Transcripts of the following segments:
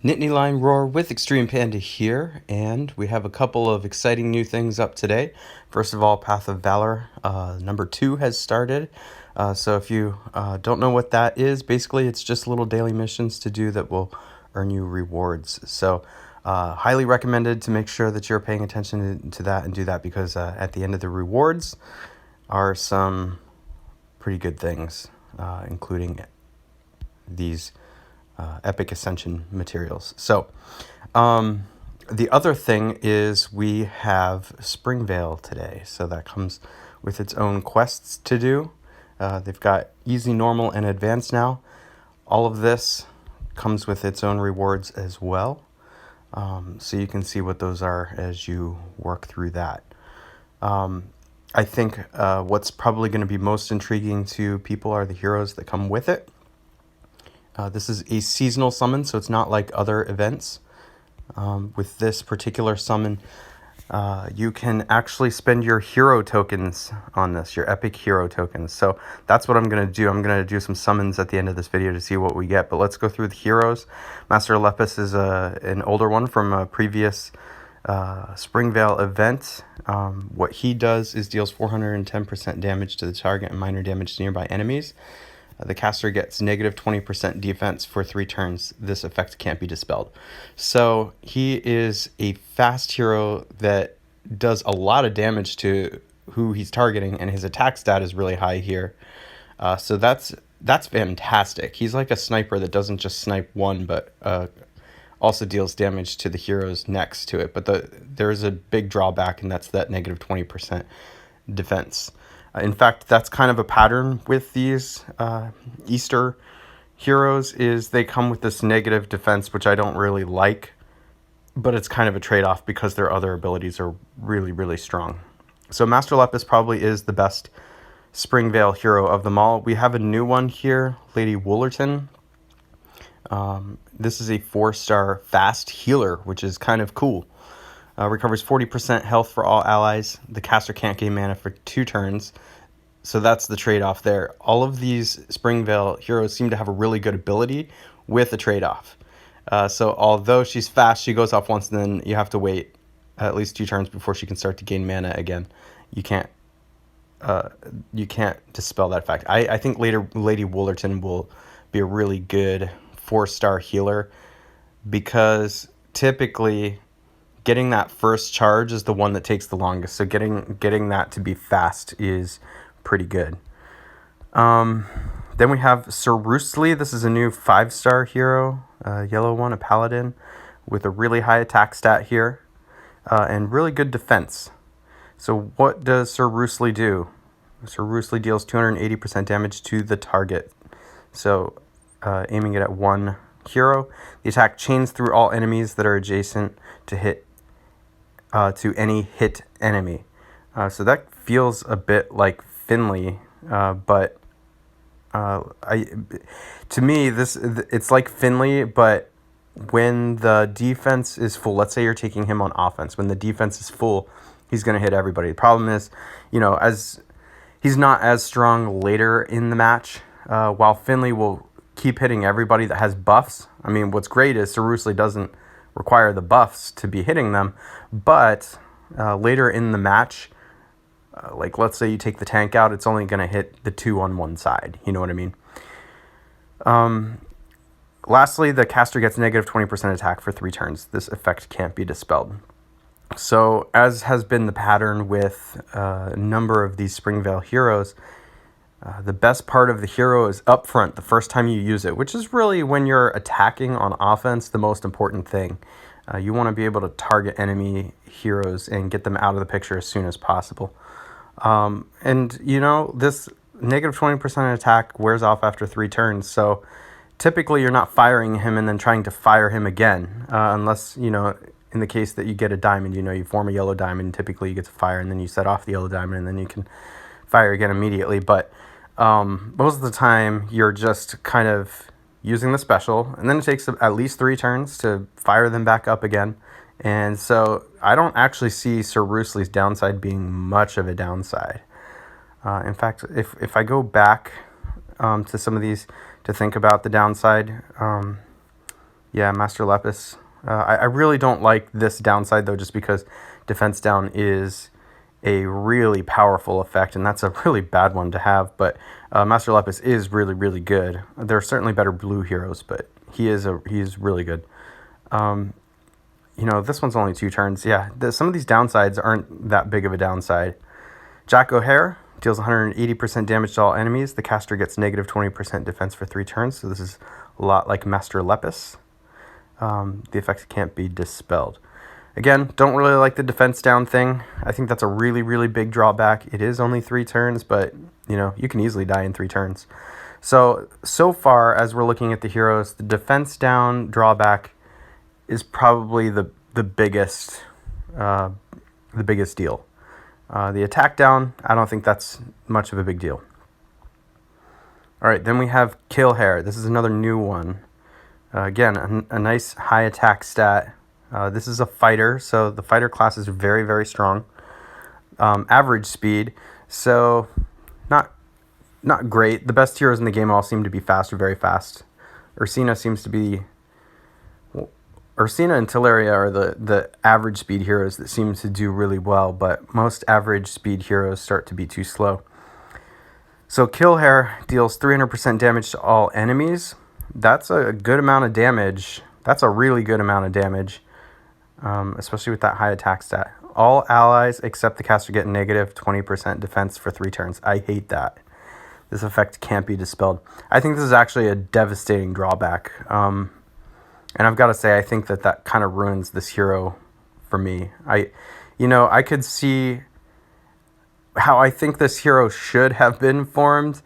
NittanyLionRoar with Extreme Panda here, and we have a couple of exciting new things up today. First of all, Path of Valor number 2 has started. So if you don't know what that is, basically it's just little daily missions to do that will earn you rewards. So highly recommended to make sure that you're paying attention to that and do that, because at the end of the rewards are some pretty good things, including these epic ascension materials. So the other thing is we have Springvale today, so that comes with its own quests to do. They've got easy, normal, and advanced now. All of this comes with its own rewards as well, so you can see what those are as you work through that. I think what's probably going to be most intriguing to people are the heroes that come with it. This is a seasonal summon, so it's not like other events. With this particular summon, you can actually spend your hero tokens on this, your epic hero tokens. So that's what I'm going to do. I'm going to do some summons at the end of this video to see what we get. But let's go through the heroes. Master Lepus is an older one from a previous Springvale event. What he does is deals 410% damage to the target and minor damage to nearby enemies. The caster gets negative 20% defense for 3 turns. This effect can't be dispelled. So he is a fast hero that does a lot of damage to who he's targeting, and his attack stat is really high here. So that's fantastic. He's like a sniper that doesn't just snipe one, but also deals damage to the heroes next to it. But there is a big drawback, and that's that negative 20% defense. In fact, that's kind of a pattern with these Easter heroes, is they come with this negative defense, which I don't really like, but it's kind of a trade-off because their other abilities are really, really strong. So Master Lepus probably is the best Springvale hero of them all. We have a new one here, Lady Woolerton. This is a 4-star fast healer, which is kind of cool. Recovers 40% health for all allies. The caster can't gain mana for 2 turns. So that's the trade-off there. All of these Springvale heroes seem to have a really good ability with a trade-off. So although she's fast, she goes off once, and then you have to wait at least 2 turns before she can start to gain mana again. You can't dispel that fact. I think later Lady Woolerton will be a really good 4-star healer, because typically getting that first charge is the one that takes the longest. So getting that to be fast is pretty good. Then we have Sir Roostly. This is a new 5-star hero, yellow one, a paladin, with a really high attack stat here, and really good defense. So what does Sir Roostly do? Sir Roostly deals 280% damage to the target. So aiming it at one hero. The attack chains through all enemies that are adjacent to any hit enemy. So that feels a bit like Finley, but to me it's like Finley, but when the defense is full. Let's say you're taking him on offense. When the defense is full, he's going to hit everybody. The problem is, as he's not as strong later in the match, while Finley will keep hitting everybody that has buffs. I mean, what's great is Sir Roostly doesn't require the buffs to be hitting them, but later in the match, like let's say you take the tank out, it's only going to hit the 2 on one side. You know what I mean? Lastly, the caster gets negative 20% attack for 3 turns. This effect can't be dispelled. So as has been the pattern with a number of these Springvale heroes, the best part of the hero is up front, the first time you use it, which is really when you're attacking on offense, the most important thing. You want to be able to target enemy heroes and get them out of the picture as soon as possible. And this negative 20% attack wears off after 3 turns. So typically you're not firing him and then trying to fire him again, unless, in the case that you get a diamond, you form a yellow diamond, typically you get to fire, and then you set off the yellow diamond, and then you can fire again immediately. But most of the time you're just kind of using the special, and then it takes at least 3 turns to fire them back up again. And so I don't actually see Sir Roostly's downside being much of a downside. In fact, if I go back to some of these to think about the downside, Yeah, Master Lepus. I really don't like this downside, though, just because Defense Down is a really powerful effect, and that's a really bad one to have. But Master Lepus is really, really good. There are certainly better blue heroes, but he is really good. This one's only 2 turns. Yeah, some of these downsides aren't that big of a downside. Jack O'Hare deals 180% damage to all enemies. The caster gets negative 20% defense for 3 turns, so this is a lot like Master Lepus. The effect can't be dispelled. Again, don't really like the defense down thing. I think that's a really, really big drawback. It is only 3 turns, but you can easily die in 3 turns. So far, as we're looking at the heroes, the defense down drawback is probably the biggest deal. The attack down, I don't think that's much of a big deal. All right, then we have Kill Hair. This is another new one. Again, a nice high attack stat. This is a fighter, so the fighter class is very, very strong. Average speed, so not great. The best heroes in the game all seem to be fast or very fast. Ursina and Teleria are the average speed heroes that seem to do really well, but most average speed heroes start to be too slow. So Kill Hair deals 300% damage to all enemies. That's a good amount of damage. That's a really good amount of damage, especially with that high attack stat. All allies except the caster get negative 20% defense for 3 turns. I hate that. This effect can't be dispelled. I think this is actually a devastating drawback. And I've got to say, I think that kind of ruins this hero for me. I could see how I think this hero should have been formed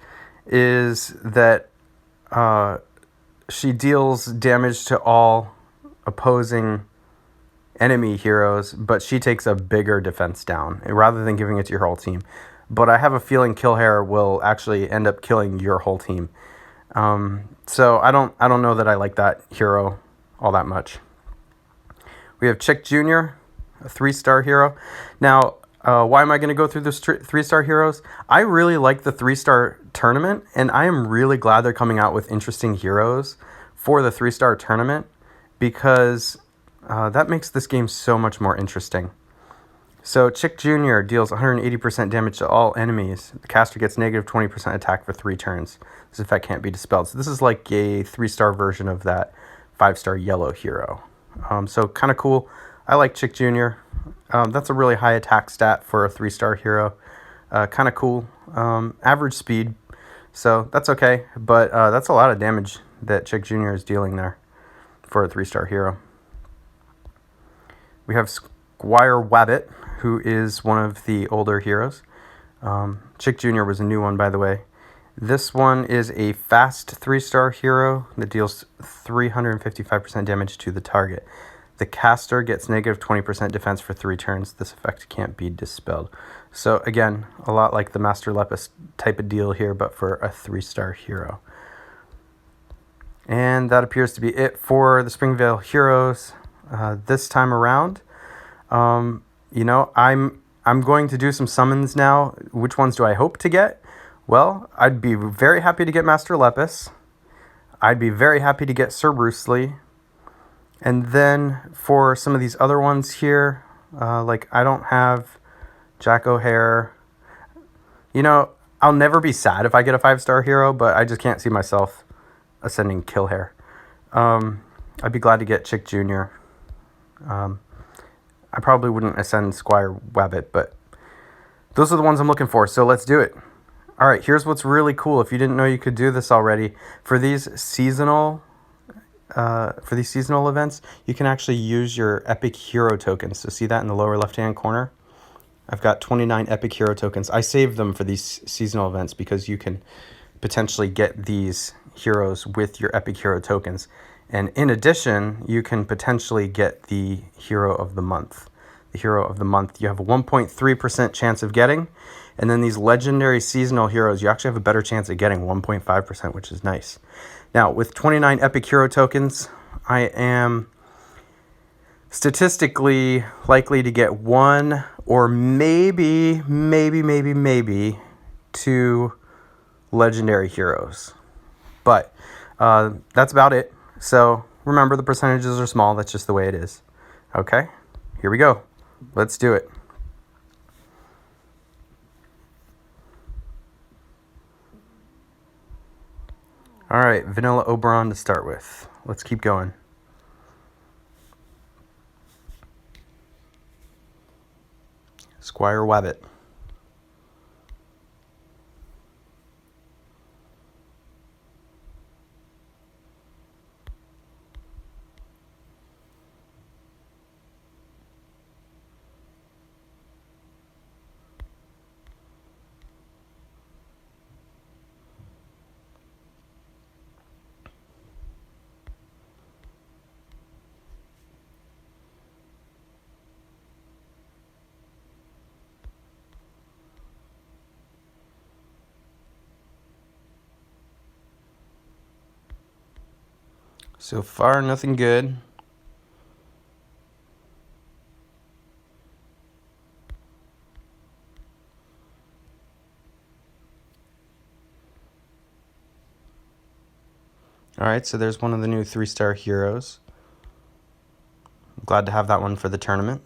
is that she deals damage to all opposing enemy heroes, but she takes a bigger defense down rather than giving it to your whole team. But I have a feeling Kill Hair will actually end up killing your whole team. So I don't know that I like that hero all that much. We have Chick Jr., a 3-star hero. Now, why am I going to go through this 3-star heroes? I really like the 3-star tournament, and I am really glad they're coming out with interesting heroes for the 3-star tournament because that makes this game so much more interesting. So Chick Jr. deals 180% damage to all enemies. The caster gets negative 20% attack for 3 turns. This effect can't be dispelled. So this is like a 3-star version of that 5-star yellow hero. So kind of cool. I like Chick Jr. That's a really high attack stat for a 3-star hero. Kind of cool. Average speed. So that's okay. But that's a lot of damage that Chick Jr. is dealing there for a 3-star hero. We have SQUIRE WABBIT, who is one of the older heroes. Chick Jr. was a new one, by the way. This one is a fast 3-star hero that deals 355% damage to the target. The caster gets negative 20% defense for 3 turns. This effect can't be dispelled. So again, a lot like the Master Lepus type of deal here, but for a 3-star hero. And that appears to be it for the Springvale heroes this time around. I'm going to do some summons now. Which ones do I hope to get? Well, I'd be very happy to get Master Lepus. I'd be very happy to get Sir Bruce Lee. And then for some of these other ones here, I don't have Jack O'Hare. I'll never be sad if I get a 5-star hero, but I just can't see myself ascending Kill Hair. I'd be glad to get Chick Jr. I probably wouldn't ascend SQUIRE WABBIT, but those are the ones I'm looking for, so let's do it. All right, here's what's really cool. If you didn't know you could do this already, for these seasonal events, you can actually use your epic hero tokens. So see that in the lower left-hand corner? I've got 29 epic hero tokens. I saved them for these seasonal events because you can potentially get these heroes with your epic hero tokens. And in addition, you can potentially get the hero of the month. The hero of the month you have a 1.3% chance of getting. And then these legendary seasonal heroes, you actually have a better chance of getting 1.5%, which is nice. Now, with 29 epic hero tokens, I am statistically likely to get 1 or maybe 2 legendary heroes. But that's about it. So remember, the percentages are small. That's just the way it is. Okay, here we go. Let's do it. All right, vanilla Oberon to start with. Let's keep going. SQUIRE WABBIT. So far, nothing good. Alright, so there's one of the new 3-star heroes. I'm glad to have that one for the tournament.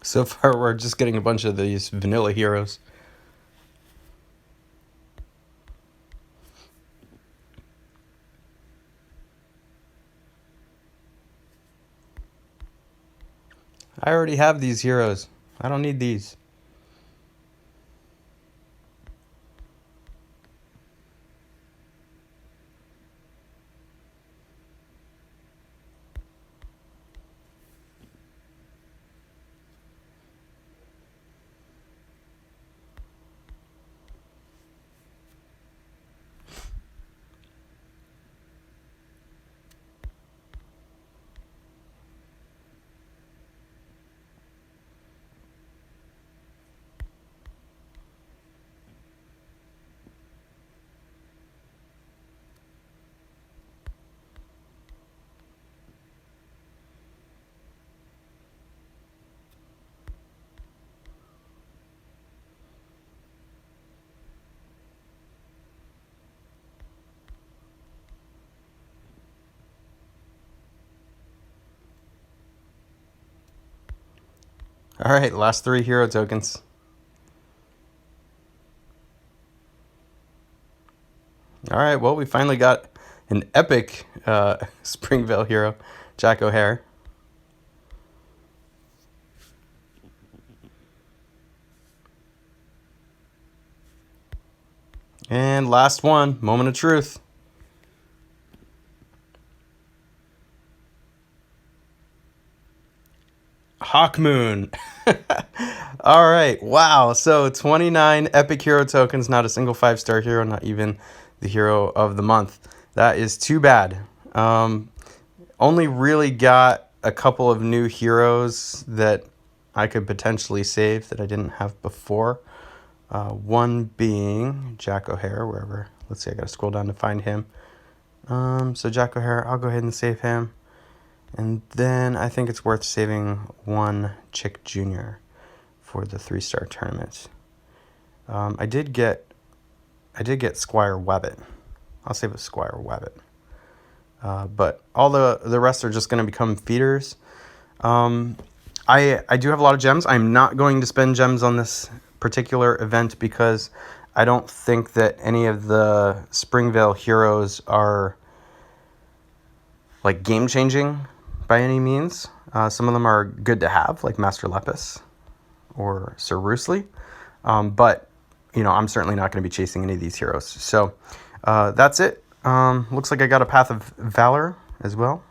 So far, we're just getting a bunch of these vanilla heroes. I already have these heroes. I don't need these. Alright, last 3 hero tokens. Alright, well, we finally got an epic Springvale hero, Jack O'Hare. And last one, moment of truth. HAWKMOON. All right, wow. So 29 epic hero tokens, not a single 5-star hero, not even the hero of the month. That is too bad. Only really got a couple of new heroes that I could potentially save that I didn't have before. One being Jack O'Hare, wherever. Let's see, I gotta scroll down to find him. So Jack O'Hare, I'll go ahead and save him. And then I think it's worth saving one Chick Jr. for the 3-star tournament. I did get SQUIRE WABBIT. I'll save a SQUIRE WABBIT. But all the rest are just going to become feeders. I do have a lot of gems. I'm not going to spend gems on this particular event because I don't think that any of the Springvale heroes are like game-changing by any means. Some of them are good to have, like Master Lepus or Sir Roosely. But, you know, I'm certainly not going to be chasing any of these heroes. So that's it. Looks like I got a Path of Valor as well.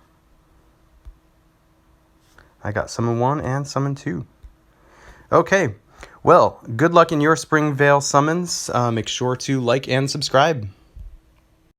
I got Summon 1 and Summon 2. Okay, well, good luck in your Springvale Summons. Make sure to like and subscribe.